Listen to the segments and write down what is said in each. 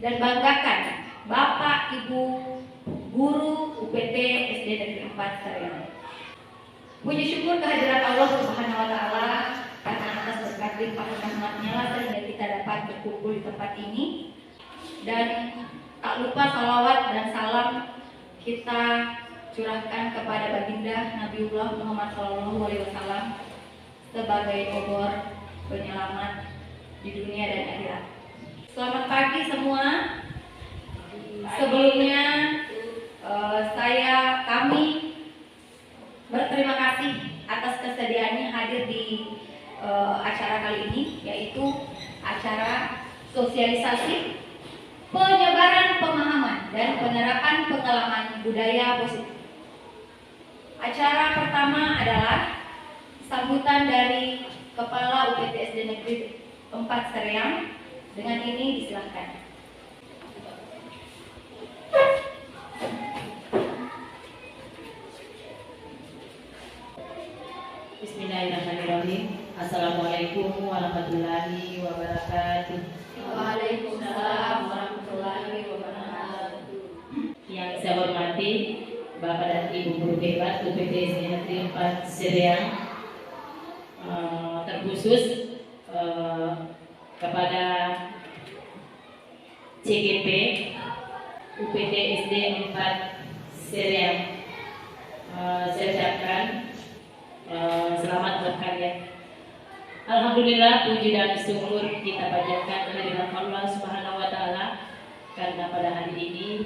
dan banggakan Bapak Ibu Guru UPT SD Negeri 4 Sereang. Puji syukur kehadirat Allah Subhanahu wa Ta'ala karena atas berkat limpah rahmat-Nya sehingga kita dapat berkumpul di tempat ini, dan tak lupa salawat dan salam kita curahkan kepada baginda Nabiullah Muhammad SAW sebagai obor penyelamat di dunia dan akhirat. Selamat pagi semua. Sebelumnya kami berterima kasih atas kesediaannya hadir di acara kali ini, yaitu acara sosialisasi penyebaran pemahaman dan penerapan pengalaman budaya positif. Acara pertama adalah sambutan dari Kepala UPT SD Negeri 4 Sereang. Dengan ini disilahkan. Bismillahirrahmanirrahim. Assalamualaikum warahmatullahi wabarakatuh. Waalaikumsalam warahmatullahi wabarakatuh. Yang saya hormati Bapak dan Ibu guru hebat UPT SD Negeri 4 Sereang, terkhusus kepada CGP UPT SD 4 Sereang, saya ucapkan selamat berkarya. Alhamdulillah, puji dan syukur kita panjatkan kehadirat Allah Subhanahu wa Ta'ala, karena pada hari ini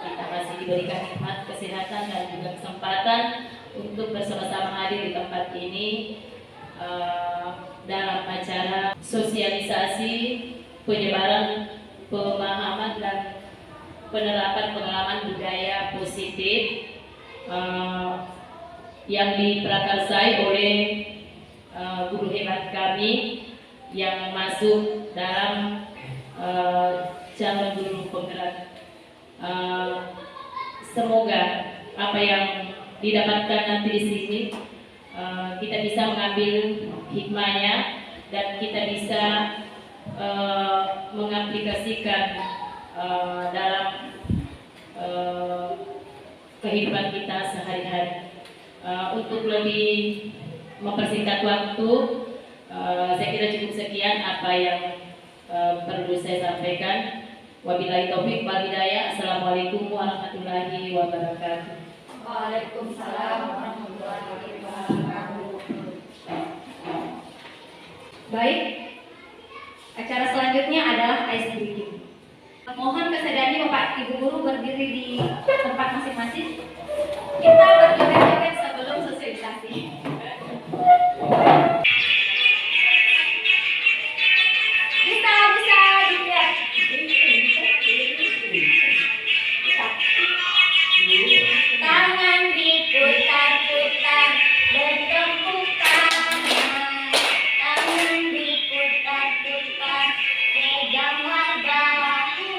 kita masih diberikan nikmat kesehatan dan juga kesempatan untuk bersama-sama hadir di tempat ini dalam acara sosialisasi penyebaran pemahaman dan penerapan pengalaman budaya positif yang diprakarsai oleh guru hebat kami yang masuk dalam calon guru penggerak. Semoga apa yang didapatkan nanti di sini kita bisa mengambil hikmahnya dan kita bisa mengaplikasikan dalam kehidupan kita sehari-hari. Untuk lebih mempersingkat waktu, saya kira cukup sekian apa yang perlu saya sampaikan. Wabillahi taufik wal hidayah. Assalamualaikum warahmatullahi wabarakatuh. Waalaikumsalam warahmatullahi wabarakatuh. Baik, acara selanjutnya adalah ice breaking. Mohon kesediaannya Bapak Ibu guru berdiri di tempat masing-masing. Kita berjoget-joget sebelum sosialisasi. Bisa dilihat. Tangan diputar-putar, bertepuk tangan. Tangan diputar-putar, peganglah bahu.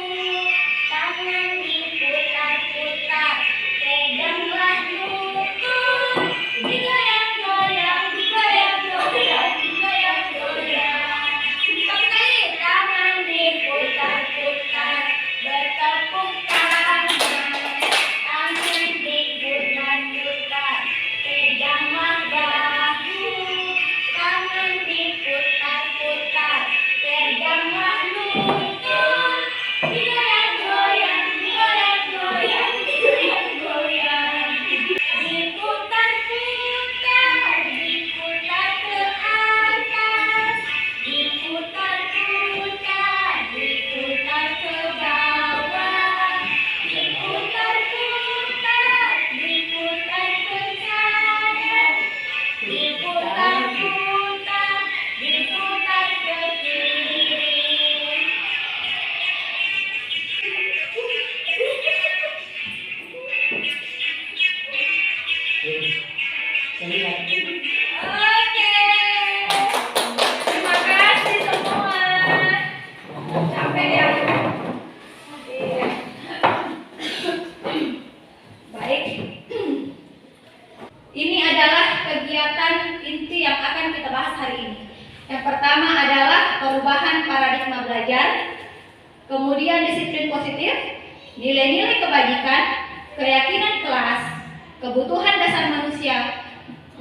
Tangan diputar-putar, peganglah lutut. Digoyang-goyang, digoyang-goyang, digoyang-goyang. Satu kali, tangan diputar-putar, bertepuk tangan. Tangan diputar-putar, peganglah bahu. Tangan diputar-putar, peganglah lutut. Digoyang-goyang, digoyang-goyang, digoyang-goyang. Diputar-putar, diputar ke atas. Diputar-putar, diputar ke bawah. Diputar-putar, diputar ke kanan. Diputar-putar, diputar ke kiri. Oke. Terima kasih semua. Capek ya? Baik. Ini adalah kegiatan inti yang akan kita bahas hari ini. Yang pertama adalah perubahan paradigma belajar. Kemudian disiplin positif, nilai-nilai kebajikan, keyakinan kelas, kebutuhan dasar manusia,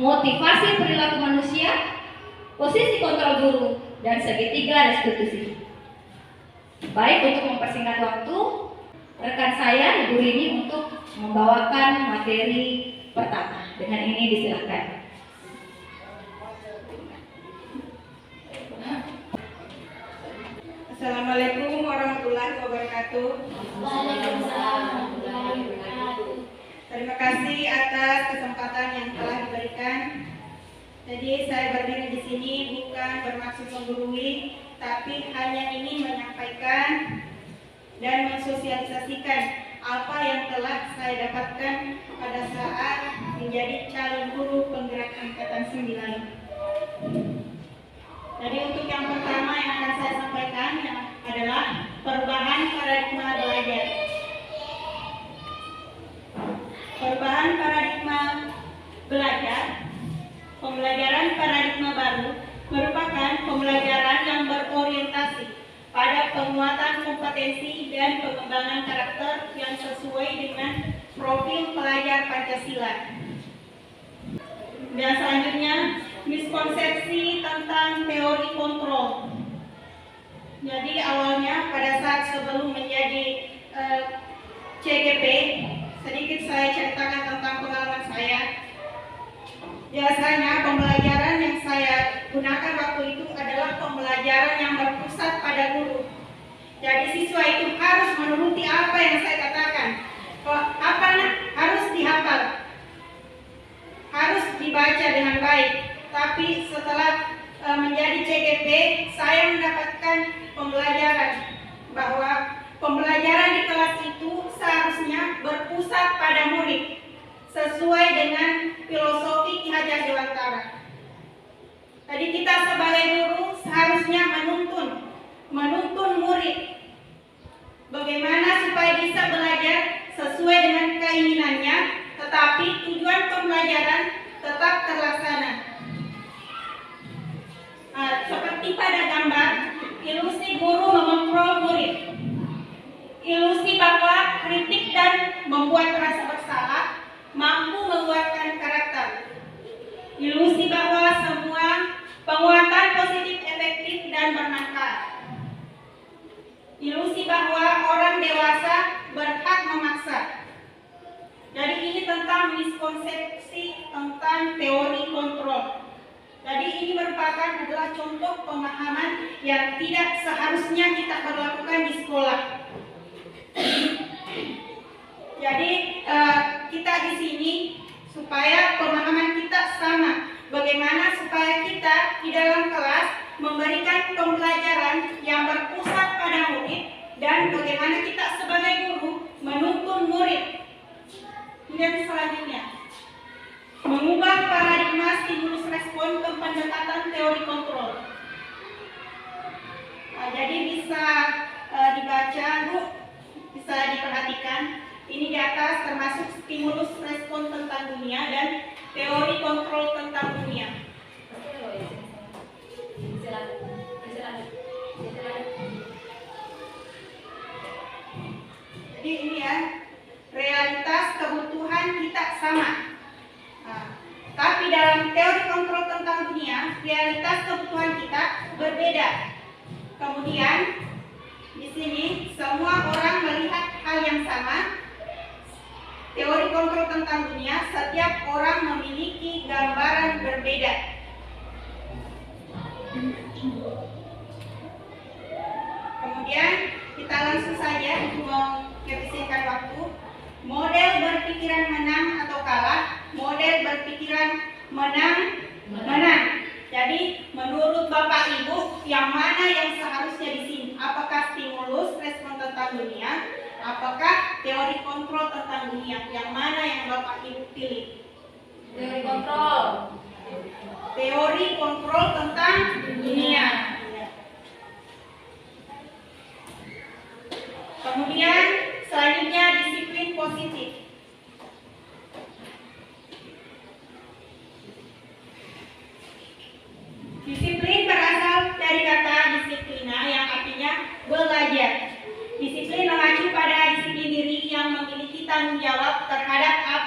motivasi perilaku manusia, posisi kontrol guru, dan segitiga restitusi. Baik, untuk mempersingkat waktu, rekan saya Ibu Rini untuk membawakan materi pertama. Dengan ini disilakan. Assalamualaikum warahmatullahi wabarakatuh. Terima kasih atas kesempatan yang telah diberikan. Jadi saya berdiri di sini bukan bermaksud menggurui, tapi hanya ingin menyampaikan dan mensosialisasikan apa yang telah saya dapatkan pada saat menjadi calon guru penggerak angkatan 9. Jadi untuk yang pertama yang akan saya sampaikan adalah perubahan paradigma belajar. Perubahan paradigma belajar, pembelajaran paradigma baru merupakan pembelajaran yang berorientasi pada penguatan kompetensi dan pengembangan karakter yang sesuai dengan profil pelajar Pancasila. Dan selanjutnya, miskonsepsi tentang teori kontrol. Jadi awalnya pada saat sebelum menjadi CGP, sedikit saya ceritakan tentang pengalaman saya. Biasanya pembelajaran yang saya gunakan waktu itu adalah pembelajaran yang berpusat pada guru. Jadi siswa itu harus menuruti apa yang saya katakan. Apa harus dihafal, harus dibaca dengan baik. Tapi setelah menjadi CGP, saya mendapatkan pembelajaran bahwa pembelajaran di kelas itu seharusnya berpusat pada murid sesuai dengan filosofi Ki Hajar Dewantara. Jadi kita sebagai guru seharusnya menuntun murid bagaimana supaya bisa belajar sesuai dengan keinginannya, tetapi tujuan pembelajaran tetap terlaksana. Seperti pada gambar, ilusi guru mengontrol murid, ilusi bahwa kritik dan membuat rasa bersalah mampu menguatkan karakter, ilusi bahwa semua penguatan positif efektif dan bermanfaat, ilusi bahwa orang dewasa berhak memaksa. Jadi ini tentang miskonsepsi tentang teori kontrol. Jadi ini merupakan adalah contoh pemahaman yang tidak seharusnya kita berlakukan di sekolah. Jadi kita di sini supaya pemahaman kita sama. Bagaimana supaya kita di dalam kelas memberikan pembelajaran yang berpusat pada murid dan bagaimana kita sebagai guru menuntun murid. Kemudian selanjutnya, mengubah paradigma stimulus respon ke pendekatan teori kontrol. Jadi bisa dibaca, Bu, bisa diperhatikan. Ini di atas termasuk stimulus respon tentang dunia dan teori kontrol tentang dunia. Jadi ini ya, realitas kebutuhan kita sama. Tapi dalam teori kontrol tentang dunia, realitas kebutuhan kita berbeda. Kemudian di sini semua orang melihat hal yang sama. Teori kontrol tentang dunia, setiap orang memiliki gambaran berbeda. Kemudian kita langsung saja untuk mengefisienkan waktu. Model berpikiran menang atau kalah, model berpikiran menang. Jadi menurut Bapak Ibu, yang mana yang seharusnya di sini? Apakah stimulus respon tentang dunia? Apakah teori kontrol tentang dunia? Yang mana yang Bapak Ibu pilih? Teori kontrol. Teori kontrol tentang dunia. Kemudian selanjutnya disiplin positif. Disiplin berasal dari kata disiplina yang artinya belajar.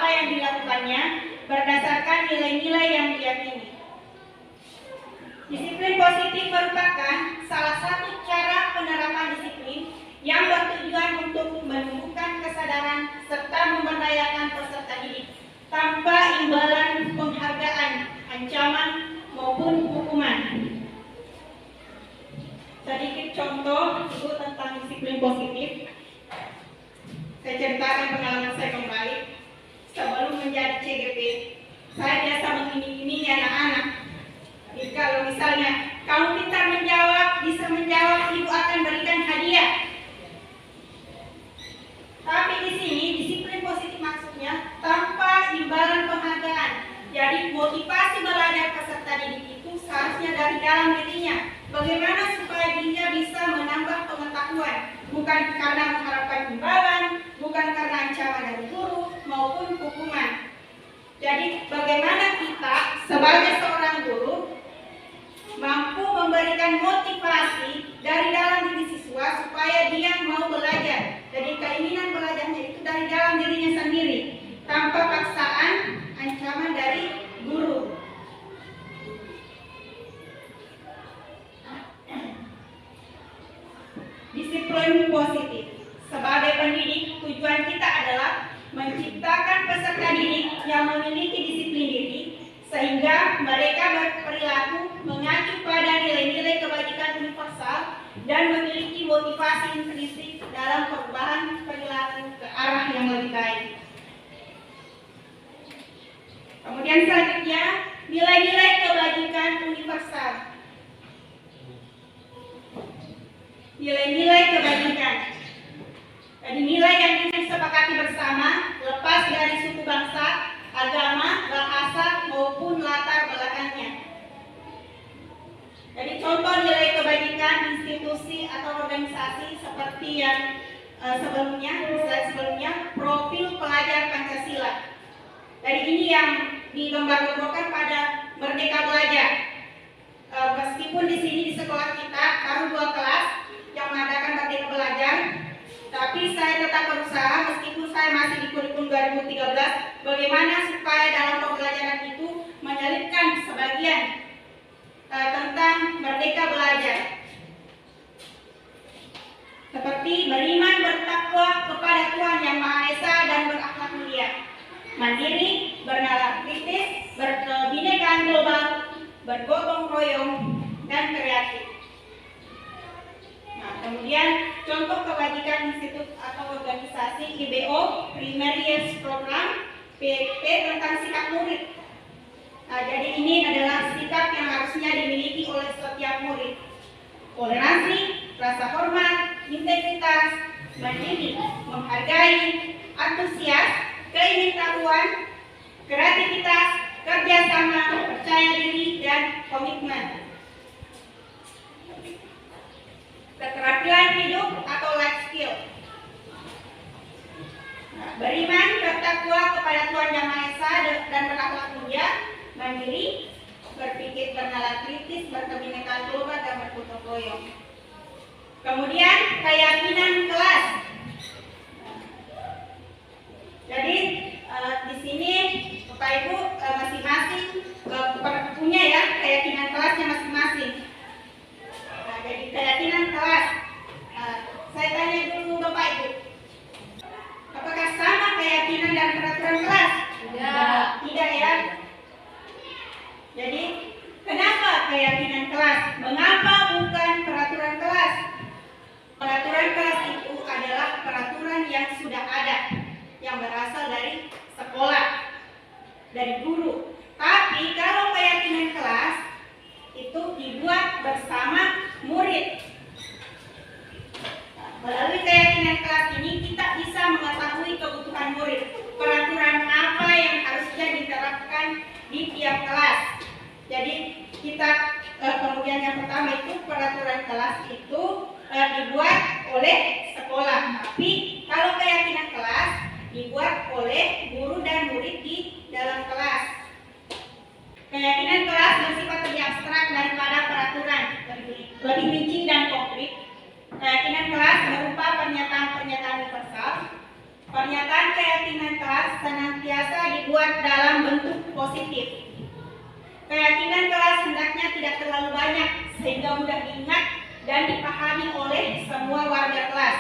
yang dilakukannya berdasarkan nilai-nilai yang diyakini. Disiplin positif merupakan salah satu cara penerapan disiplin yang bertujuan untuk menumbuhkan kesadaran serta memberdayakan peserta didik tanpa imbalan penghargaan, ancaman, maupun hukuman. Sedikit contoh Ibu tentang disiplin positif. Saya ceritakan pengalaman saya kembali. Sebelum menjadi CGP, saya biasa mengiming-imingi anak-anak. Jadi kalau misalnya kamu pintar menjawab, bisa menjawab, Ibu akan berikan hadiah. Tapi di sini disiplin positif maksudnya tanpa imbalan penghargaan. Jadi motivasi belajar peserta didik itu seharusnya dari dalam dirinya. Bagaimana supaya dia bisa menambah pengetahuan, bukan karena mengharapkan imbalan, bukan karena ancaman dari guru maupun hukuman. Jadi bagaimana kita sebagai seorang guru mampu memberikan motivasi dari dalam diri siswa supaya dia mau belajar. Jadi keinginan belajarnya itu dari dalam dirinya sendiri, tanpa paksaan, ancaman dari guru. Disiplin positif. Sebagai pendidik, tujuan kita adalah menciptakan peserta didik yang memiliki disiplin diri, sehingga mereka berperilaku mengacu pada nilai-nilai kebajikan universal dan memiliki motivasi intrinsik dalam perubahan perilaku ke arah yang lebih baik. Kemudian selanjutnya, nilai-nilai kebajikan universal. Nilai-nilai kebajikan. Jadi nilai yang disepakati bersama, lepas dari suku bangsa, agama, bahasa, maupun latar belakangnya. Jadi contoh nilai kebajikan institusi atau organisasi seperti yang sebelumnya, profil pelajar Pancasila. Jadi ini yang digambar-gambarkan pada Merdeka Belajar. Meskipun di sini di sekolah kita baru 2 kelas yang mengadakan Merdeka Belajar, tapi saya tetap berusaha meskipun saya masih di kurikulum 2013, bagaimana supaya dalam pembelajaran itu menyelipkan sebagian tentang Merdeka Belajar. Seperti beriman, bertakwa kepada Tuhan Yang Maha Esa dan berakhlak mulia, mandiri, bernalar kritis, berkebinekaan global, bergotong royong, dan kreatif. Nah, kemudian contoh kebajikan institut atau organisasi IBO, Primary Years Program, PP tentang sikap murid. Nah, jadi ini adalah sikap yang harusnya dimiliki oleh setiap murid. Toleransi, rasa hormat, integritas, mandiri, menghargai, antusias, keingintahuan, kreativitas, kerjasama, percaya diri, dan komitmen. Keterampilan hidup atau life skill. Nah, beriman, bertakwa kepada Tuhan Yang Maha Esa dan berakhlak mulia, mandiri, berpikir bernalar kritis, berkebinekaan global, dan bergotong royong. Kemudian keyakinan kelas. Jadi di sini Bapak Ibu masing-masing punya ya keyakinan kelasnya masing-masing. Nah, jadi keyakinan kelas. Saya tanya dulu Bapak Ibu, apakah sama keyakinan dan peraturan kelas? Tidak ya. Jadi kenapa keyakinan kelas? Mengapa bukan peraturan kelas? Peraturan kelas itu adalah peraturan yang sudah ada, yang berasal dari sekolah, dari guru. Tapi kalau keyakinan kelas itu dibuat bersama murid. Melalui keyakinan kelas ini kita bisa mengetahui kebutuhan murid, peraturan apa yang harusnya diterapkan di tiap kelas. Jadi kita kemudian yang pertama itu peraturan kelas itu dibuat oleh sekolah. Tapi kalau keyakinan kelas dibuat oleh guru dan murid di dalam kelas. Keyakinan kelas bersifat lebih abstrak daripada peraturan, lebih rinci dan konkret. Keyakinan kelas berupa pernyataan-pernyataan universal. Pernyataan keyakinan kelas senantiasa dibuat dalam bentuk positif. Keyakinan kelas hendaknya tidak terlalu banyak sehingga mudah diingat dan dipahami oleh semua warga kelas.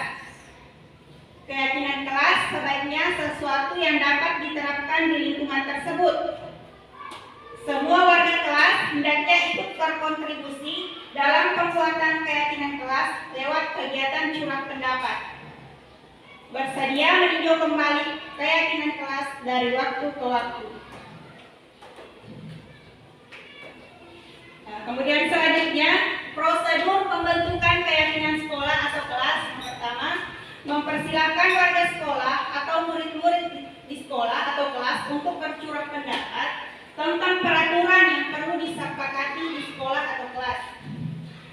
Keyakinan kelas sebaiknya sesuatu yang dapat diterapkan di lingkungan tersebut. Semua warga kelas hendaknya ikut berkontribusi dalam pembuatan keyakinan kelas lewat kegiatan curah pendapat. Bersedia meninjau kembali keyakinan kelas dari waktu ke waktu. Kemudian selanjutnya, prosedur pembentukan keyakinan sekolah atau kelas. Yang pertama, mempersilakan warga sekolah atau murid-murid di sekolah atau kelas untuk bercurah pendapat tentang peraturan yang perlu disepakati di sekolah atau kelas.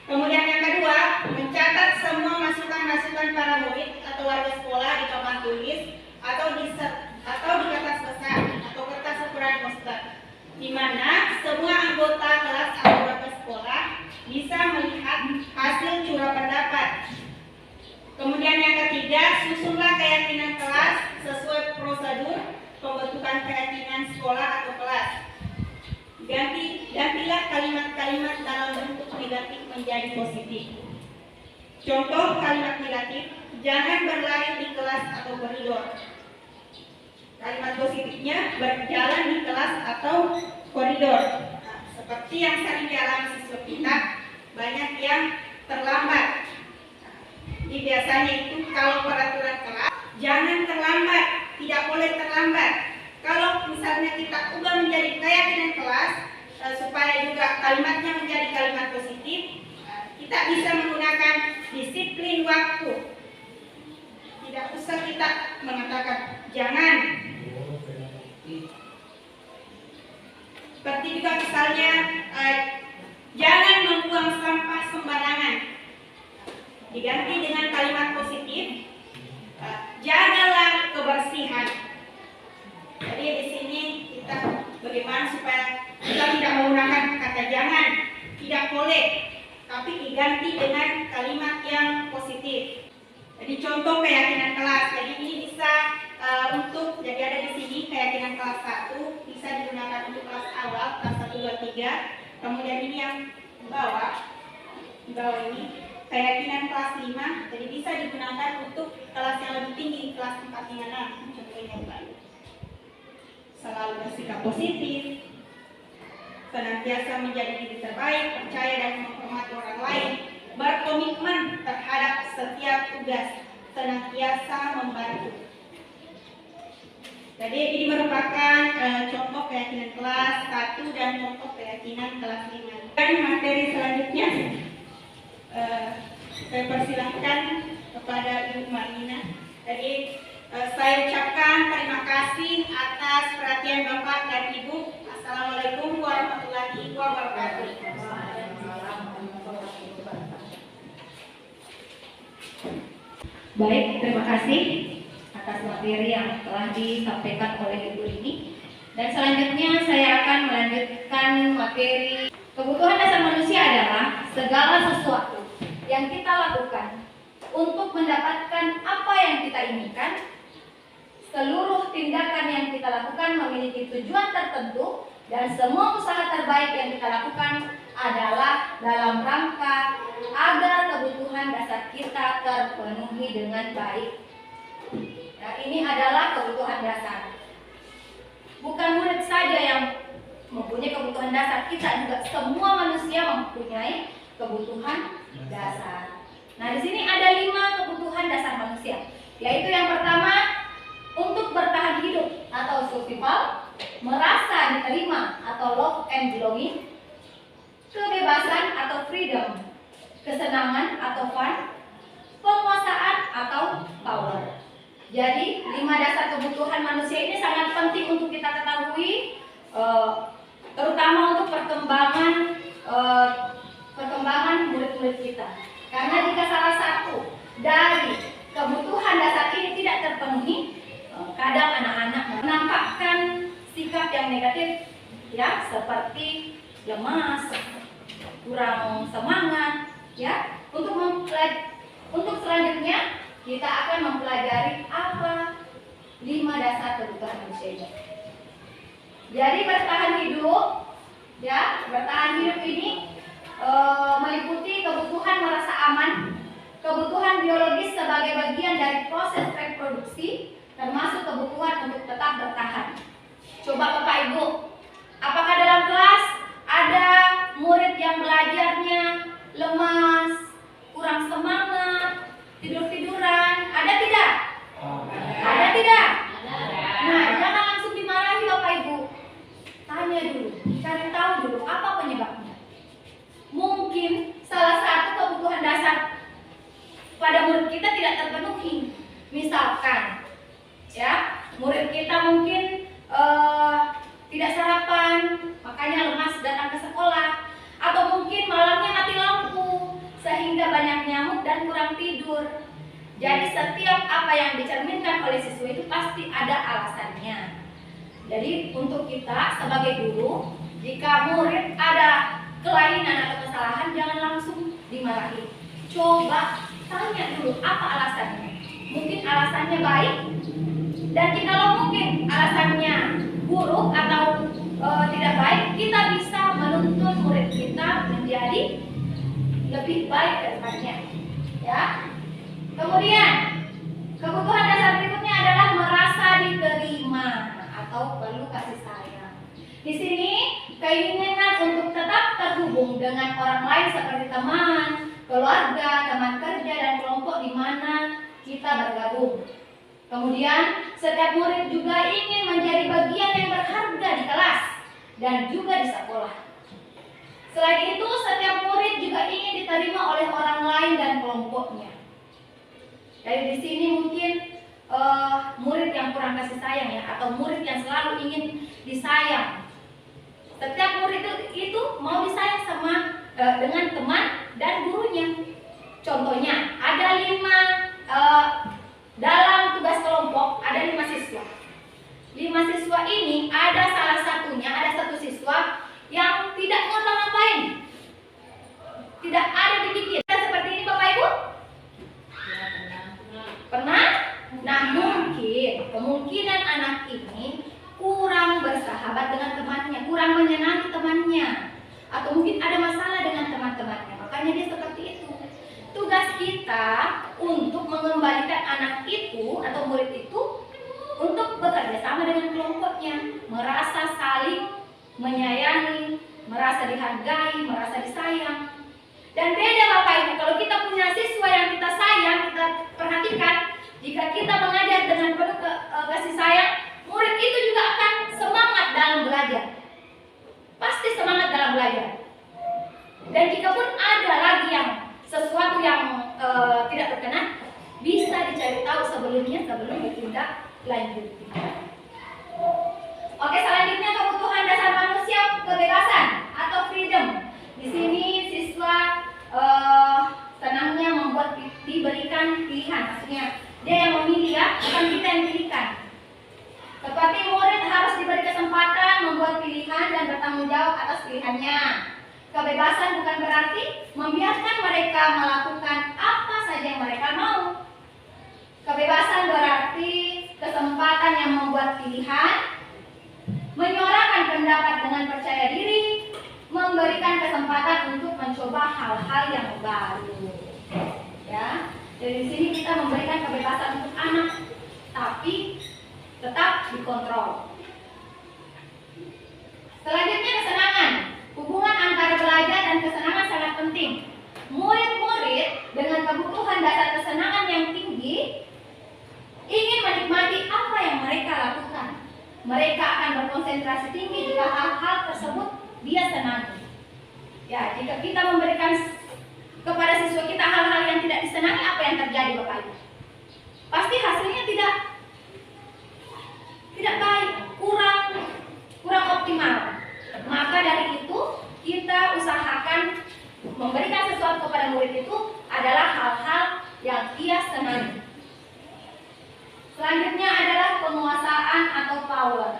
Kemudian yang kedua, mencatat semua masukan-masukan para murid atau warga sekolah di papan tulis atau di kertas besar atau kertas ukuran poster, di mana semua anggota kelas atau warga sekolah bisa melihat hasil curah pendapat. Kemudian yang ketiga, susunlah keyakinan kelas sesuai prosedur pembentukan keyakinan sekolah atau kelas. Gantilah kalimat-kalimat dalam bentuk negatif menjadi positif. Contoh kalimat negatif, jangan berlari di kelas atau koridor. Kalimat positifnya, berjalan di kelas atau koridor. Nah, seperti yang sering dialami siswa kita, banyak yang terlambat. Jadi biasanya itu kalau peraturan kelas, jangan terlambat, tidak boleh terlambat. Kalau misalnya kita ubah menjadi keyakinan kelas, supaya juga kalimatnya menjadi kalimat positif, kita bisa menggunakan disiplin waktu. Tidak usah kita mengatakan jangan. Seperti juga misalnya jangan membuang sampah sembarangan. Diganti dengan kalimat positif, jagalah kebersihan. Jadi di sini kita bagaimana supaya kita tidak menggunakan kata jangan, tidak boleh, tapi diganti dengan kalimat yang positif. Jadi contoh keyakinan kelas. Jadi ini bisa jadi ada di sini keyakinan kelas 1 bisa digunakan untuk kelas awal, kelas 1, 2, 3. Kemudian ini yang di bawah ini keyakinan kelas 5. Jadi bisa digunakan untuk kelas yang lebih tinggi, kelas 4, 5, 6. Contohnya Pak. Selalu bersikap positif, senantiasa menjadi diri terbaik, percaya dan menghormati orang lain, berkomitmen terhadap setiap tugas, senantiasa membantu. Jadi ini merupakan contoh keyakinan kelas 1 dan contoh keyakinan kelas 5. Dan materi selanjutnya saya persilahkan kepada Ibu Marina. Jadi saya ucapkan terima kasih atas perhatian Bapak dan Ibu. Assalamualaikum warahmatullahi wabarakatuh. Baik, terima kasih atas materi yang telah disampaikan oleh Ibu Rini. Dan selanjutnya saya akan melanjutkan materi kebutuhan dasar manusia adalah segala sesuatu yang kita lakukan untuk mendapatkan apa yang kita inginkan. Seluruh tindakan yang kita lakukan memiliki tujuan tertentu dan semua usaha terbaik yang kita lakukan adalah dalam rangka agar kebutuhan dasar kita terpenuhi dengan baik. Nah, ini adalah kebutuhan dasar. Bukan murid saja yang mempunyai kebutuhan dasar, kita juga semua manusia mempunyai kebutuhan dasar. Nah, di sini ada 5 kebutuhan dasar manusia, yaitu yang pertama, untuk bertahan hidup atau survival, merasa diterima atau love and belonging, kebebasan atau freedom, kesenangan atau fun, penguasaan atau power. Jadi 5 dasar kebutuhan manusia ini sangat penting untuk kita ketahui, terutama untuk perkembangan murid-murid kita. Karena jika salah satu dari kebutuhan dasar ini tidak terpenuhi, kadang anak-anak menampakkan sikap yang negatif, ya, seperti lemas, kurang semangat, ya. Untuk selanjutnya kita akan mempelajari apa SD-nya. Jadi bertahan hidup, ya, bertahan hidup ini meliputi kebutuhan merasa aman, kebutuhan biologis sebagai bagian dari proses reproduksi, termasuk kebutuhan untuk tetap bertahan. Coba Bapak Ibu, apakah dalam kelas ada murid yang belajarnya lemas, kurang semangat, tidur-tiduran? Ada tidak? Ada tidak? Nah, jangan langsung dimarahi Bapak Ibu. Tanya dulu, cari tahu dulu apa penyebabnya. Mungkin salah satu kebutuhan dasar pada murid kita tidak terpenuhi. Misalkan, ya, murid kita mungkin tidak sarapan, makanya lemas datang ke sekolah, atau mungkin malamnya mati lampu sehingga banyak nyamuk dan kurang tidur. Jadi setiap apa yang dicerminkan oleh siswa itu pasti ada alasannya. Jadi untuk kita sebagai guru, jika murid ada kelainan atau kesalahan, jangan langsung dimarahi. Coba tanya dulu apa alasannya. Mungkin alasannya baik, dan jikalau mungkin alasannya buruk atau tidak baik, kita bisa menuntun murid kita menjadi lebih baik ke depannya. Ya. Kemudian kebutuhan dasar berikutnya adalah merasa diterima atau perlu kasih sayang. Di sini keinginan untuk tetap terhubung dengan orang lain seperti teman, keluarga, teman kerja, dan kelompok di mana kita bergabung. Kemudian setiap murid juga ingin menjadi bagian yang berharga di kelas dan juga di sekolah. Selain itu, setiap murid juga ingin diterima oleh orang lain dan kelompoknya. Jadi di sini mungkin murid yang kurang kasih sayang, ya, atau murid yang selalu ingin disayang. Setiap murid itu mau disayang sama dengan teman dan gurunya. Contohnya ada 5 dalam tugas kelompok ada 5 siswa. 5 siswa ini ada salah satunya, ada satu siswa yang tidak ngapa-ngapain, tidak ada dipikir. Seperti ini Bapak Ibu? Pernah? Nah, kemungkinan anak ini kurang bersahabat dengan temannya, kurang menyenangi temannya, atau mungkin ada masalah dengan teman-temannya. Makanya dia seperti itu. Tugas kita untuk mengembalikan anak itu atau murid itu untuk bekerja sama dengan kelompoknya, merasa saling menyayangi, merasa dihargai, merasa disayang. Dan beda Bapak Ibu, kalau kita punya siswa yang kita sayang, kita perhatikan, jika kita mengajar dengan penuh kasih sayang, murid itu juga akan semangat dalam belajar. Pasti semangat dalam belajar. Dan jika pun ada lagi yang sesuatu yang tidak berkenan, bisa dicari tahu sebelumnya sebelum ditindak lanjuti. Oke, selanjutnya kebutuhan dasar manusia, kebebasan atau freedom. Di sini siswa senangnya membuat diberikan pilihan, maksudnya dia yang memilih, ya, bukan kita yang pilihkan. Tetapi murid harus diberi kesempatan membuat pilihan dan bertanggung jawab atas pilihannya. Kebebasan bukan berarti membiarkan mereka melakukan apa saja yang mereka mau. Kebebasan berarti kesempatan yang membuat pilihan, menyuarakan pendapat dengan percaya diri, memberikan kesempatan untuk mencoba hal-hal yang baru. Ya, dari sini kita memberikan kebebasan untuk anak, tapi tetap dikontrol. Selanjutnya kesenangan. Hubungan antara belajar dan kesenangan sangat penting. Murid-murid dengan kebutuhan dasar kesenangan yang tinggi ingin menikmati apa yang mereka lakukan. Mereka akan berkonsentrasi tinggi jika hal-hal tersebut dia senangi. Ya, jika kita memberikan kepada siswa kita hal-hal yang tidak disenangi, apa yang terjadi Bapak Ibu? Pasti hasilnya tidak baik, kurang optimal. Maka dari itu kita usahakan memberikan sesuatu kepada murid itu adalah hal-hal yang ia senangi. Selanjutnya adalah penguasaan atau power.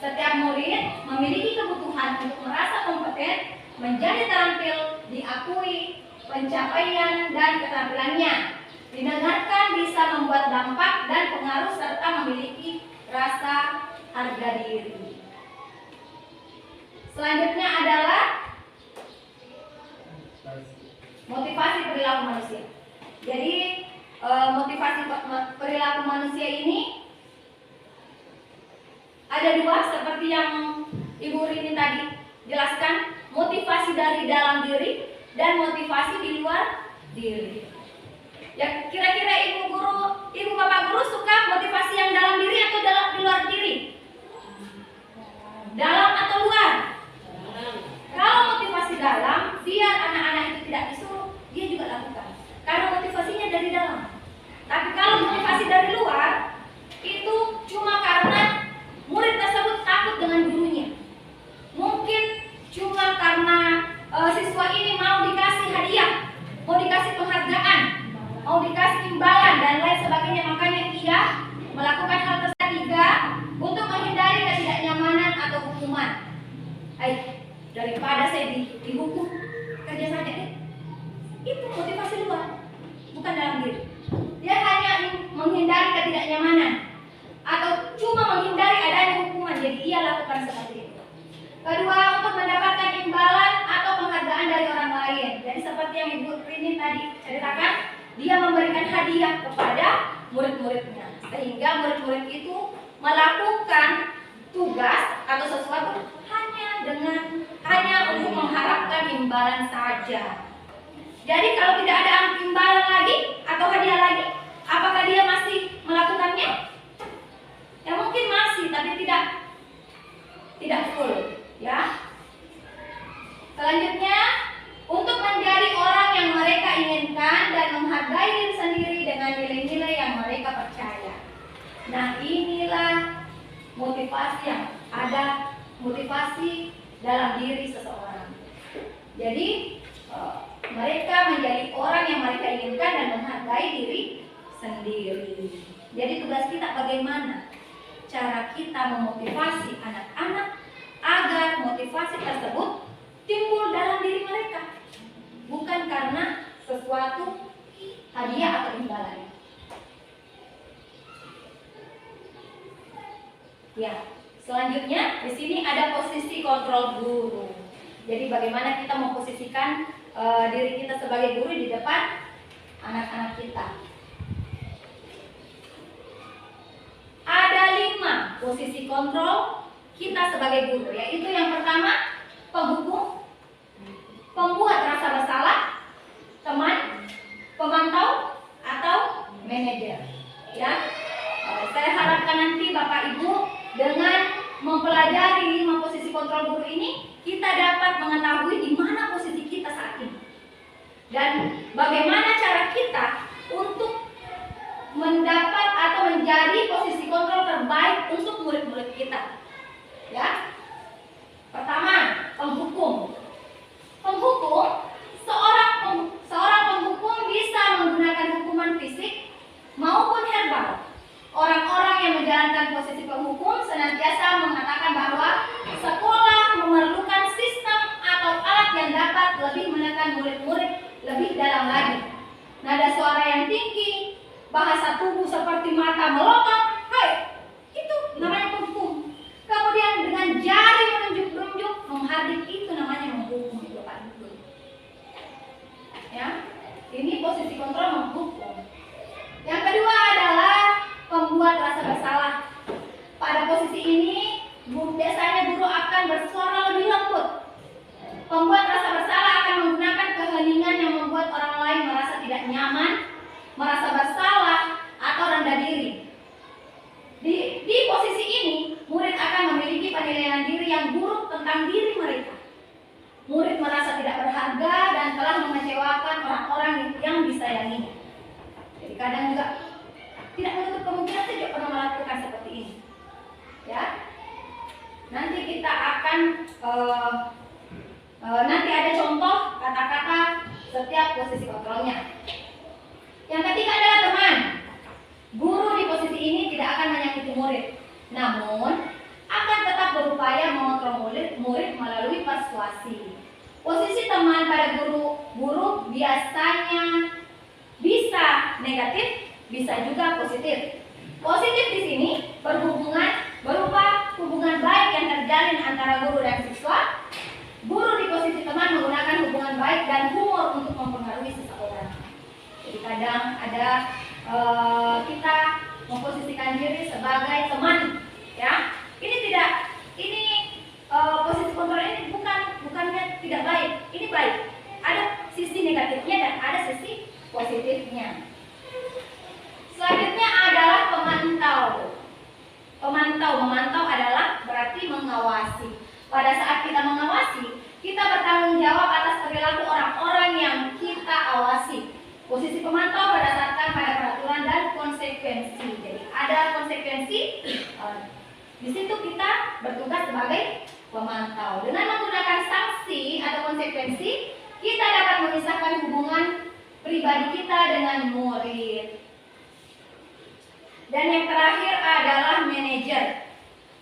Setiap murid memiliki kebutuhan untuk merasa kompeten, menjadi terampil, diakui pencapaian dan keterampilannya. Didengarkan bisa membuat dampak dan pengaruh serta memiliki rasa harga diri. Selanjutnya adalah motivasi perilaku manusia. Jadi motivasi perilaku manusia ini ada dua, seperti yang Ibu Rini tadi jelaskan, motivasi dari dalam diri dan motivasi di luar diri. Ya, kira-kira ibu bapak guru suka motivasi yang dalam diri atau di luar diri? Dalam atau luar? Kalau motivasi dalam, biar anak-anak itu tidak disuruh, dia juga lakukan. Karena motivasinya dari dalam. Tapi kalau motivasi dari luar, itu cuma karena murid tersebut takut dengan gurunya. Mungkin cuma karena siswa ini mau dikasih hadiah, mau dikasih penghargaan, mau dikasih imbalan dan lain sebagainya, makanya ia melakukan hal tersebut. Tiga, untuk menghindari ketidaknyamanan atau hukuman. Daripada saya dihukum, kerja saja deh. Itu motivasi luar, bukan dalam diri. Dia hanya menghindari ketidaknyamanan atau cuma menghindari adanya hukuman, jadi ia lakukan seperti itu. Kedua, untuk mendapatkan imbalan atau penghargaan dari orang lain. Jadi seperti yang Ibu Rini tadi ceritakan, dia memberikan hadiah kepada murid-muridnya, sehingga murid-murid itu melakukan tugas atau sesuatu hanya untuk mengharapkan imbalan saja. Jadi kalau tidak ada imbalan lagi atau hadiah lagi, apakah dia masih melakukannya? Ya mungkin masih, tapi tidak full, ya. Selanjutnya, untuk menjadi orang yang mereka inginkan dan menghargai diri sendiri dengan nilai-nilai yang mereka percaya. Nah, inilah motivasi yang ada, motivasi dalam diri seseorang. Jadi mereka menjadi orang yang mereka inginkan dan menghargai diri sendiri. Jadi tugas kita bagaimana cara kita memotivasi anak-anak agar motivasi tersebut timbul dalam diri mereka, bukan karena sesuatu hadiah atau imbalan. Ya, selanjutnya di sini ada posisi kontrol guru. Jadi bagaimana kita memposisikan diri kita sebagai guru di depan anak-anak kita. Ada 5 posisi kontrol kita sebagai guru, yaitu yang pertama penghukum, pembuat rasa bersalah, teman, pemantau, atau manajer. Ya, saya harapkan nanti Bapak Ibu dengan mempelajari 5 posisi kontrol guru ini, kita dapat mengetahui di mana posisi kita saat ini dan bagaimana cara kita untuk mendapat atau menjadi posisi kontrol terbaik untuk murid-murid kita. Ya, pertama penghukum. Penghukum, seorang penghukum bisa menggunakan hukuman fisik maupun herbal. Orang-orang yang menjalankan posisi penghukum senantiasa mengatakan bahwa sekolah memerlukan sistem atau alat yang dapat lebih menekan murid-murid lebih dalam lagi. Nada suara yang tinggi, bahasa tubuh seperti mata melotot, itu namanya penghukum. Kemudian dengan jari menunjuk-nunjuk, menghardik, itu namanya menghukum, itu Pak Ibu. Ya, ini posisi kontrol menghukum. Yang kedua adalah pembuat rasa bersalah. Pada posisi ini, biasanya guru akan bersuara lebih lembut. Pembuat rasa bersalah akan menggunakan keheningan yang membuat orang lain merasa tidak nyaman, merasa bersalah, atau rendah diri. Di posisi ini, murid akan memiliki penilaian diri yang buruk tentang diri mereka. Murid merasa tidak berharga dan telah mengecewakan orang-orang yang disayanginya. Jadi kadang juga tidak menutup kemungkinan saya juga pernah melakukan seperti ini. Ya, nanti kita akan nanti ada contoh kata-kata setiap posisi kontrolnya. Yang ketiga adalah teman. Guru di posisi ini tidak akan menyakiti murid, namun akan tetap berupaya mengontrol murid melalui persuasi. Posisi teman pada guru biasanya bisa negatif, bisa juga positif. Positif di sini berhubungan berupa hubungan baik yang terjalin antara guru dan siswa, guru di posisi teman menggunakan hubungan baik dan humor untuk mempengaruhi seseorang. Jadi kadang ada kita memposisikan diri sebagai teman, ya. Ini posisi kontrol ini bukannya tidak baik, ini baik. Ada sisi negatifnya dan ada sisi positifnya. Selanjutnya adalah pemantau. Memantau adalah berarti mengawasi. Pada saat kita mengawasi, kita bertanggung jawab atas perilaku orang-orang yang kita awasi. Posisi pemantau berdasarkan pada peraturan dan konsekuensi. Jadi ada konsekuensi. Di situ kita bertugas sebagai pemantau. Dengan menggunakan sanksi atau konsekuensi, kita dapat memisahkan hubungan pribadi kita dengan murid. Dan yang terakhir adalah manajer.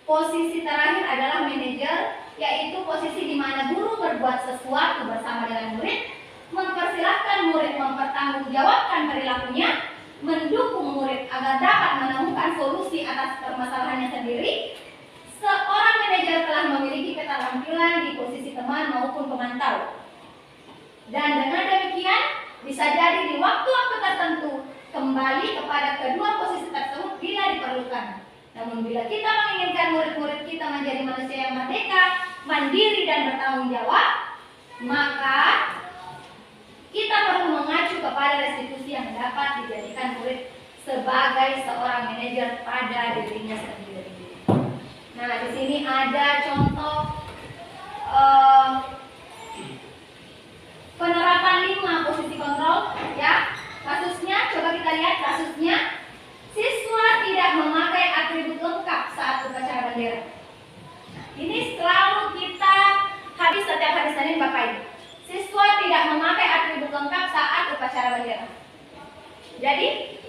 Posisi terakhir adalah manajer, yaitu posisi di mana guru berbuat sesuatu bersama dengan murid, mempersilahkan murid mempertanggungjawabkan perilakunya, mendukung murid agar dapat menemukan solusi atas permasalahannya sendiri. Seorang manajer telah memiliki keterampilan di posisi teman maupun pemantau. Dan dengan demikian, bisa jadi di waktu-waktu tertentu kembali kepada kedua posisi tersebut bila diperlukan. Namun bila kita menginginkan murid-murid kita menjadi manusia yang merdeka, mandiri dan bertanggung jawab, maka kita perlu mengacu kepada restitusi yang dapat dijadikan murid sebagai seorang manajer pada dirinya sendiri. Nah, di sini ada contoh penerapan 5 posisi kontrol, ya. Kasusnya, coba kita lihat kasusnya. Siswa tidak memakai atribut lengkap saat upacara bendera. Ini selalu kita habis setiap hari Senin, Bapak Ibu. Siswa tidak memakai atribut lengkap saat upacara bendera. Jadi,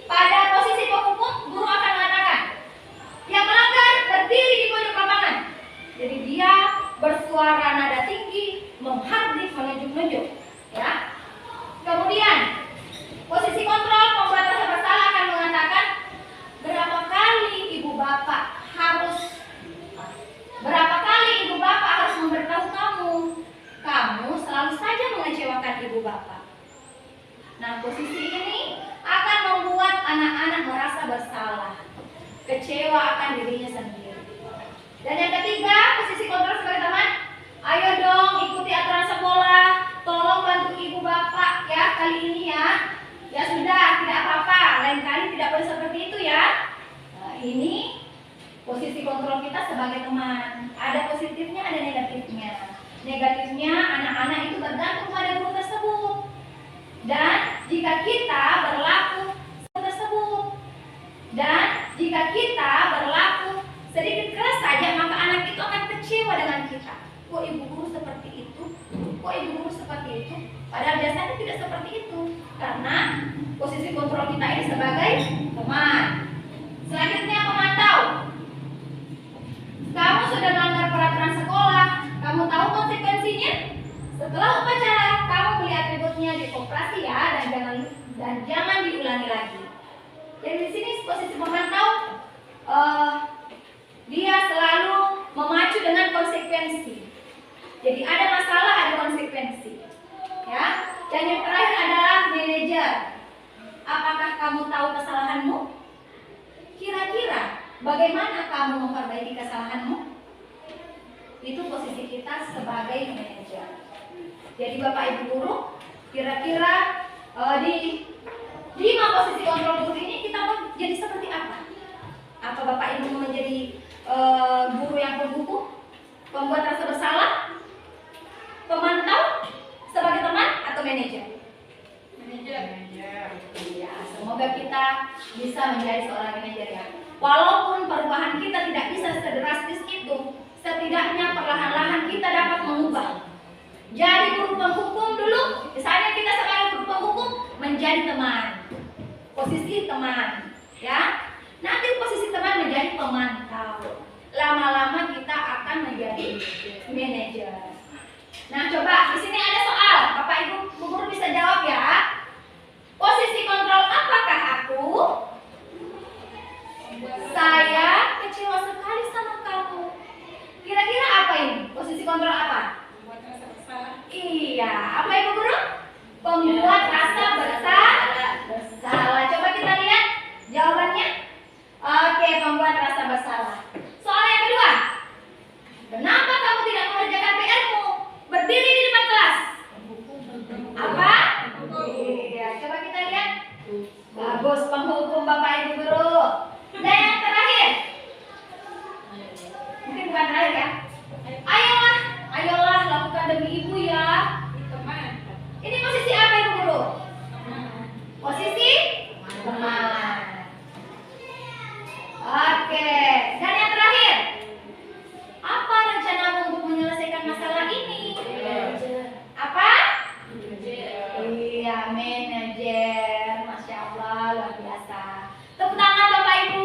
pada posisi penghukum, guru akan mengatakan, yang melanggar berdiri di pojok lapangan. Jadi dia bersuara nada tinggi, menghardik, menunjuk-nunjuk, ya. Kemudian posisi kontrol, pembuat rasa bersalah akan mengatakan, berapa kali ibu bapak harus memberitahu kamu selalu saja mengecewakan ibu bapak. Nah, posisi ini akan membuat anak-anak merasa bersalah, kecewa akan dirinya sendiri. Dan yang ketiga, posisi kontrol sebagai teman, ayo dong ikuti aturan sekolah, tolong bantu ibu bapak ya kali ini ya. Ya sudah, tidak apa-apa, lain kali tidak boleh seperti itu ya. Nah, ini posisi kontrol kita sebagai teman. Ada positifnya, ada negatifnya. Negatifnya, anak-anak itu bergantung pada guru tersebut. Dan jika kita berlaku sedikit keras saja, maka anak itu akan kecewa dengan kita. Kok ibu guru seperti itu? Padahal biasanya tidak seperti itu. Karena posisi kontrol kita ini sebagai teman. Selanjutnya, pemantau. Kamu sudah melanggar peraturan sekolah, kamu tahu konsekuensinya. Setelah upacara, kamu beli atributnya di koperasi ya, dan jangan diulangi lagi. Jadi di sini posisi pemantau, dia selalu memacu dengan konsekuensi. Jadi ada masalah, ada konsekuensi. Ya. Dan yang terakhir adalah manajer. Apakah kamu tahu kesalahanmu? Kira-kira bagaimana kamu memperbaiki kesalahanmu? Itu posisi kita sebagai manajer. Jadi Bapak Ibu guru, kira-kira di 5 posisi kontrol guru ini kita mau jadi seperti apa? Apa Bapak Ibu mau menjadi guru yang penghukum, pembuat rasa bersalah, pemantau, sebagai teman, atau manajer? Ya, semoga kita bisa menjadi seorang manajer ya. Walaupun perubahan kita tidak bisa sedrastis itu, setidaknya perlahan-lahan kita dapat mengubah. Jadi guru penghukum dulu, misalnya kita sebagai guru penghukum menjadi teman, posisi teman, ya. Nanti posisi teman menjadi pemantau. Lama-lama kita akan menjadi manajer. Nah, coba di sini ada soal, Bapak Ibu guru bisa jawab ya. Posisi kontrol apakah aku? Saya kecewa sekali sama kamu. Bagus, penghukum Bapak Ibu guru. Dan yang terakhir, mungkin bukan terakhir ya. Ayolah, ayolah lakukan demi ibu ya. Ini posisi apa Ibu guru? Posisi teman. Oke, dan yang terakhir, apa rencanamu untuk menyelesaikan masalah ini? Apa? Iya, manajer. Masya Allah, luar biasa. Tepuk tangan Bapak Ibu.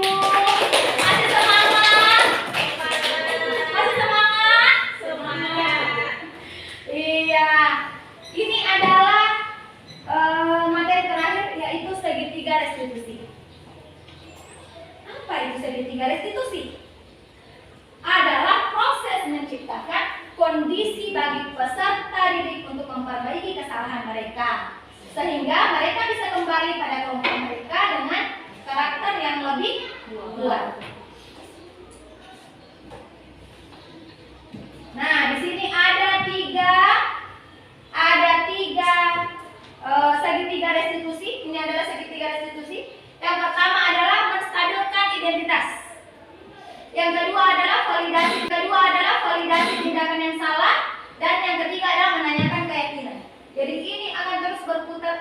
Masih semangat? Masih semangat? Semangat. Iya, ini adalah materi terakhir, yaitu segitiga restitusi. Apa itu segitiga restitusi? Adalah proses menciptakan kondisi bagi peserta didik untuk memperbaiki kesalahan mereka, sehingga mereka bisa kembali pada kelompok mereka dengan karakter yang lebih kuat. Nah, di sini ada tiga segitiga restitusi. Ini adalah segitiga restitusi. Yang pertama adalah menstabilkan identitas. Yang kedua adalah validasi tindakan yang salah, dan yang ketiga adalah menanyakan keyakinan. Jadi ini akan terus berputar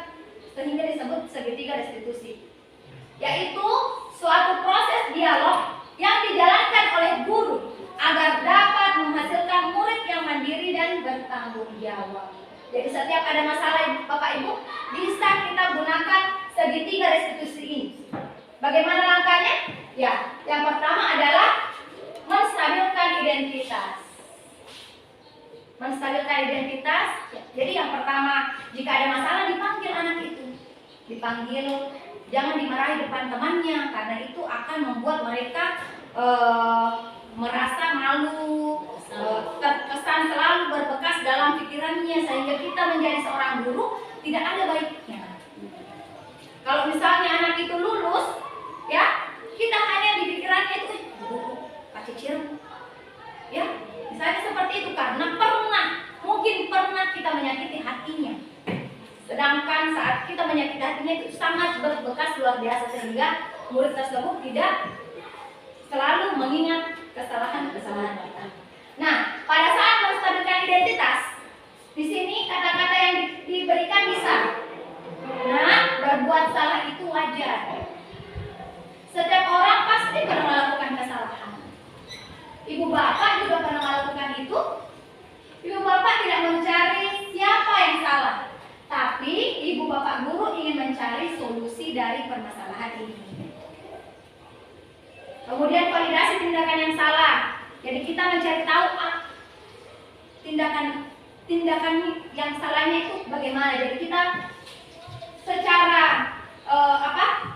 sehingga disebut segitiga restitusi, yaitu suatu proses dialog yang dijalankan oleh guru agar dapat menghasilkan murid yang mandiri dan bertanggung jawab. Jadi setiap ada masalah Bapak Ibu, bisa kita gunakan segitiga restitusi ini. Bagaimana langkahnya? Ya, yang pertama adalah menstabilkan identitas. Menstabilkan identitas. Jadi yang pertama, jika ada masalah dipanggil anak itu. Dipanggil, jangan dimarahi depan temannya, karena itu akan membuat mereka merasa malu, terkesan selalu berbekas dalam pikirannya, sehingga kita menjadi seorang guru tidak ada baiknya. Kalau misalnya anak itu lulus, ya, kita hanya di pikirannya itu kacicir, ya, misalnya seperti itu, karena mungkin pernah kita menyakiti hatinya. Sedangkan saat kita menyakiti hatinya itu sangat berbekas luar biasa, sehingga murid tersebut tidak selalu mengingat kesalahan-kesalahan kita. Nah, pada saat menstabilkan identitas, di sini kata-kata yang diberikan bisa. Nah, berbuat salah itu wajar. Setiap orang pasti pernah melakukan kesalahan. Ibu bapak juga pernah melakukan itu. Ibu bapak tidak mencari siapa yang salah, tapi ibu bapak guru ingin mencari solusi dari permasalahan ini. Kemudian validasi tindakan yang salah. Jadi kita mencari tahu tindakan yang salahnya itu bagaimana. Jadi kita secara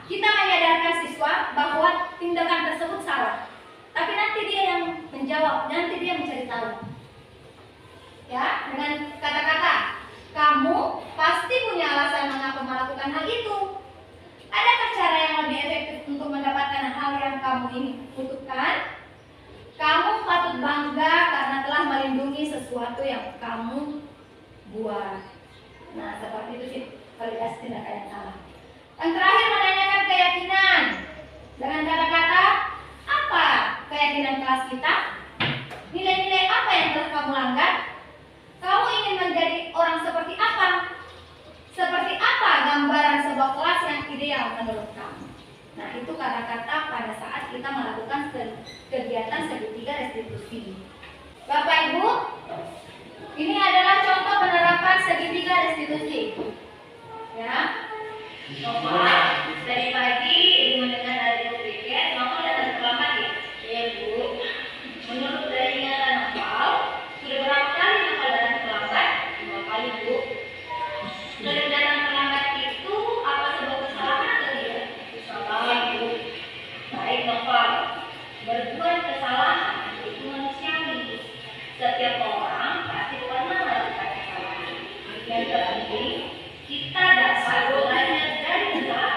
kita menyadarkan siswa bahwa tindakan tersebut salah. Tapi nanti dia yang menjawab, nanti dia mencari tahu. Ya, dengan kata-kata, kamu pasti punya alasan mengapa melakukan hal itu. Adakah cara yang lebih efektif untuk mendapatkan hal yang kamu ingin butuhkan? Kamu patut bangga karena telah melindungi sesuatu yang kamu buat. Nah, seperti itu sih validasi tindakan yang salah. Yang terakhir, menanyakan keyakinan. Dengan kata-kata, apa keyakinan kelas kita? Nilai-nilai apa yang telah kamu langgar? Kamu ingin menjadi orang seperti apa? Seperti apa gambaran sebuah kelas yang ideal menurut kamu? Nah, itu kata-kata pada saat kita melakukan kegiatan segitiga restitusi. Bapak Ibu, ini adalah contoh penerapan segitiga restitusi. Ya, dari pagi Ibu mendengar dari Bu Piket, Novel datang terlambat ya? Iya Bu. Menurut dari Novel, sudah berapa kali Novel datang terlambat? 2 kali Bu. Dari datang terlambat itu apa sebuah kesalahan atau tidak? Salah Bu. Baik Novel, berbuat kesalahan itu manusiawi. Setiap orang pasti pernah melakukan kesalahan. Yang terpenting, kita dapat belajar dari kesalahan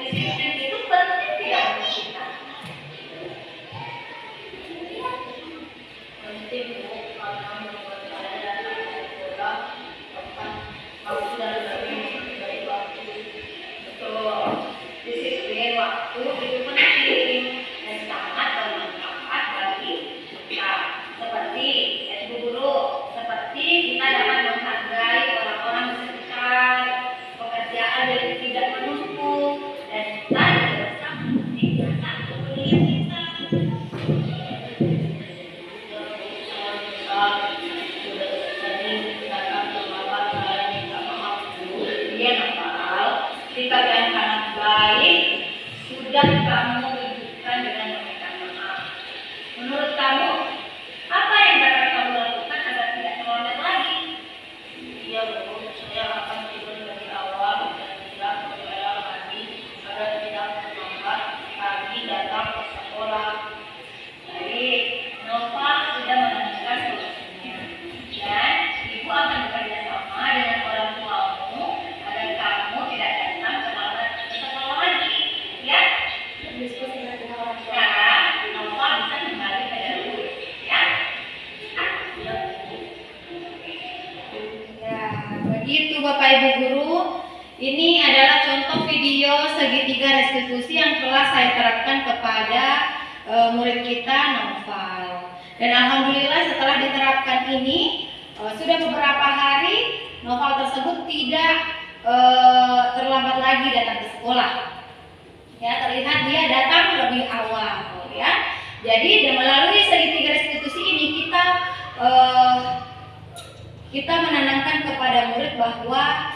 disiplin itu penting tidak bagi kita? Penting karena membuat saya datang ke sekolah tempat waktu dan dari waktu. Betul. Disiplin waktu itu penting dan sangat bermanfaat bagi kita. Seperti Bu Guru, seperti kita dapat menghargai orang-orang di sekitar, pekerjaan yang tidak menumpuk, dan tadi bersama meningkatkan kepedulian kita. Sikap yang sangat baik sudah kamu tunjukkan dengan meminta maaf. Menurut kamu, apa yang dapat kamu lakukan agar tidak melanggar lagi? Iya Bu, saya akan tidur lebih awal dan tidak berbayar lagi agar tidak terlambat pagi datang ke sekolah. Baik, Nova sudah menentukan solusinya. Dan ibu akan bekerja sama dengan orang tuamu agar kamu tidak datang terlambat ke sekolah lagi. Ya? Sekarang Nova bisa kembali ke dalam, ya? Ya, begitu Bapak Ibu Guru. Ini adalah contoh video segitiga restitusi yang telah saya terapkan kepada murid kita Noval. Dan alhamdulillah setelah diterapkan ini sudah beberapa hari Noval tersebut tidak terlambat lagi datang ke sekolah. Ya, terlihat dia datang lebih awal, ya. Jadi melalui segitiga restitusi ini kita menanamkan kepada murid bahwa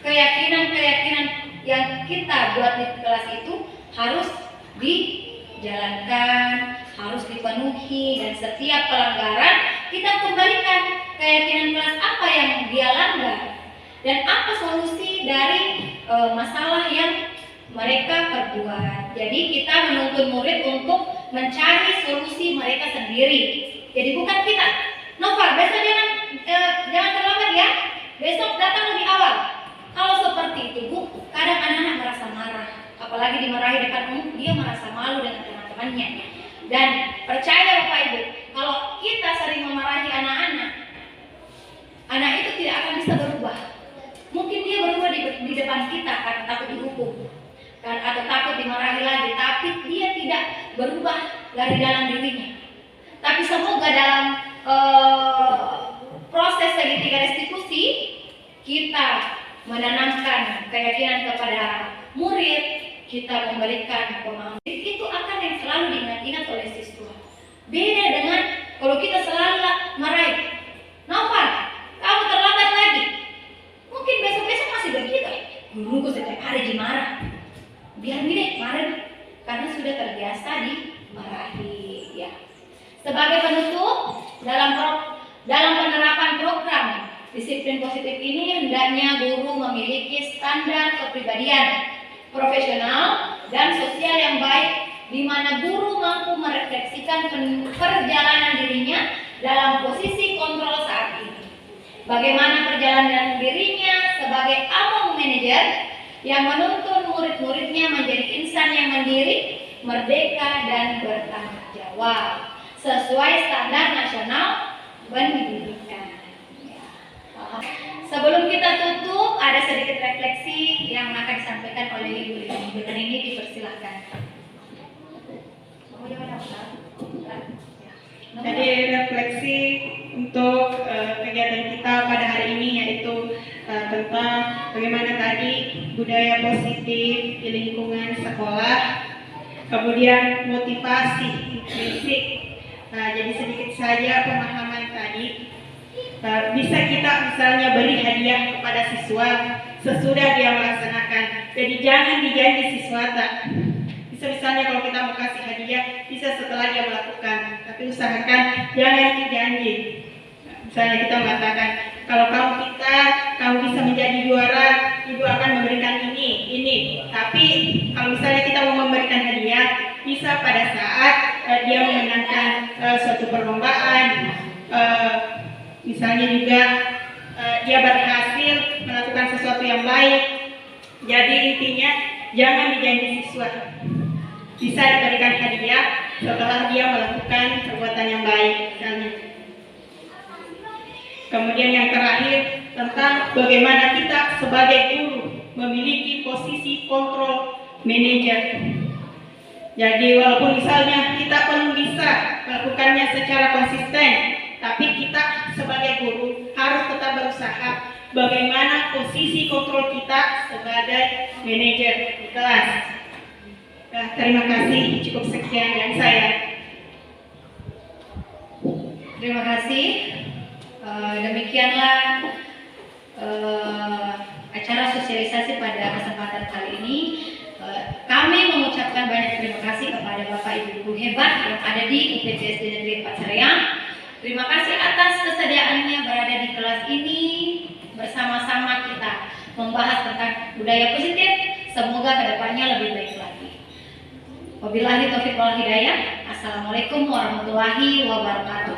keyakinan-keyakinan yang kita buat di kelas itu harus dijalankan, harus dipenuhi, dan setiap pelanggaran kita kembalikan keyakinan kelas apa yang dia langgar dan apa solusi dari masalah yang mereka perbuat. Jadi kita menuntun murid untuk mencari solusi mereka sendiri. Jadi bukan kita, Nova, besok jangan terlambat ya. Besok datang lebih awal. Kalau seperti itu, Bu, kadang anak-anak merasa marah. Apalagi dimarahi depan umum, dia merasa malu dengan teman-temannya. Dan percaya Bapak Ibu, kalau kita sering memarahi anak-anak, anak itu tidak akan bisa berubah. Mungkin dia berubah di depan kita karena takut dihukum, atau takut dimarahi lagi, tapi dia tidak berubah dari dalam dirinya. Tapi semoga dalam proses segitiga restitusi kita menanamkan keyakinan kepada murid, kita memberikan pemahaman, itu akan yang selalu diingat-ingat oleh siswa. Beda dengan kalau kita selalu marahi, Noval, kamu terlambat lagi. Mungkin besok-besok masih begitu. Guruku setiap hari dimarah. Biar deh marah, karena sudah terbiasa dimarahi. Ya. Sebagai penutup, dalam penerapan program disiplin positif ini hendaknya guru memiliki standar kepribadian profesional dan sosial yang baik, di mana guru mampu merefleksikan perjalanan dirinya dalam posisi kontrol saat ini. Bagaimana perjalanan dirinya sebagai among manajer yang menuntun murid-muridnya menjadi insan yang mandiri, merdeka, dan bertanggung jawab sesuai standar nasional pendidikan. Sebelum kita tutup, ada sedikit refleksi yang akan disampaikan oleh Ibu Lini. Dengan ini dipersilahkan. Jadi refleksi untuk kegiatan kita pada hari ini yaitu tentang bagaimana tadi budaya positif di lingkungan sekolah, kemudian motivasi intrinsik. Jadi sedikit saja pemahaman tadi. Bisa kita misalnya beri hadiah kepada siswa sesudah dia melaksanakan. Jadi jangan dijanji siswa tak. Bisa misalnya kalau kita mau kasih hadiah, bisa setelah dia melakukan. Tapi usahakan jangan dijanji. Misalnya kita mengatakan, kalau kamu bisa menjadi juara, ibu akan memberikan ini. Tapi kalau misalnya kita mau memberikan hadiah, bisa pada saat dia memenangkan suatu perlombaan. Misalnya juga dia berhasil melakukan sesuatu yang baik, Jadi intinya jangan dijanji siswa bisa diberikan hadiah setelah dia melakukan perbuatan yang baik misalnya. Kemudian yang terakhir tentang bagaimana kita sebagai guru memiliki posisi kontrol manajer. Jadi walaupun misalnya kita belum bisa melakukannya secara konsisten, tapi kita sebagai guru harus tetap berusaha bagaimana posisi kontrol kita sebagai manajer di kelas. Nah, terima kasih, cukup sekian dari saya. Terima kasih. Demikianlah acara sosialisasi pada kesempatan kali ini. Kami mengucapkan banyak terima kasih kepada Bapak Ibu guru hebat yang ada di UPT SD Negeri 4 Sereang. Terima kasih atas kesediaannya berada di kelas ini. Bersama-sama kita membahas tentang budaya positif. Semoga kedepannya lebih baik lagi. Wabillahi taufiq wal hidayah. Assalamualaikum warahmatullahi wabarakatuh.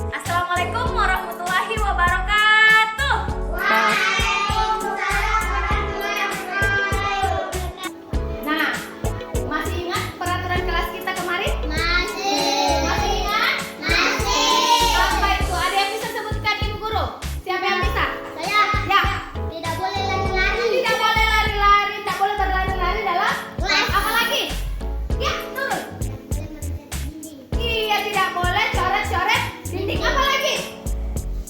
Assalamualaikum warahmatullahi wabarakatuh. Nah, masih ingat peraturan kelas kita kemarin? Masih ingat? Apa itu? Ada yang bisa sebutkan Ibu Guru? Siapa yang bisa? Ya. Tidak boleh lari-lari. Tidak boleh lari-lari, tak boleh berlari-lari dalam kelas. Apa lagi? Ya, turun. Iya, tidak boleh coret-coret dinding. Apa lagi?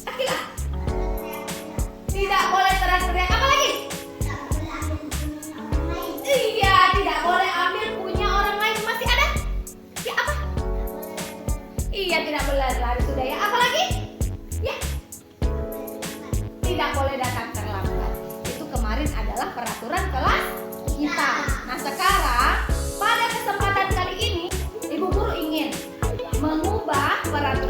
Akila. Tidak boleh teriak-teriak. Apa lagi? Iya, tidak boleh ambil punya orang lain. Masih ada? Ya, apa? Iya, tidak boleh lari sudah ya. Apa lagi? Ya. Tidak boleh datang terlambat. Itu kemarin adalah peraturan kelas kita. Nah, sekarang pada kesempatan kali ini Ibu Guru ingin mengubah peraturan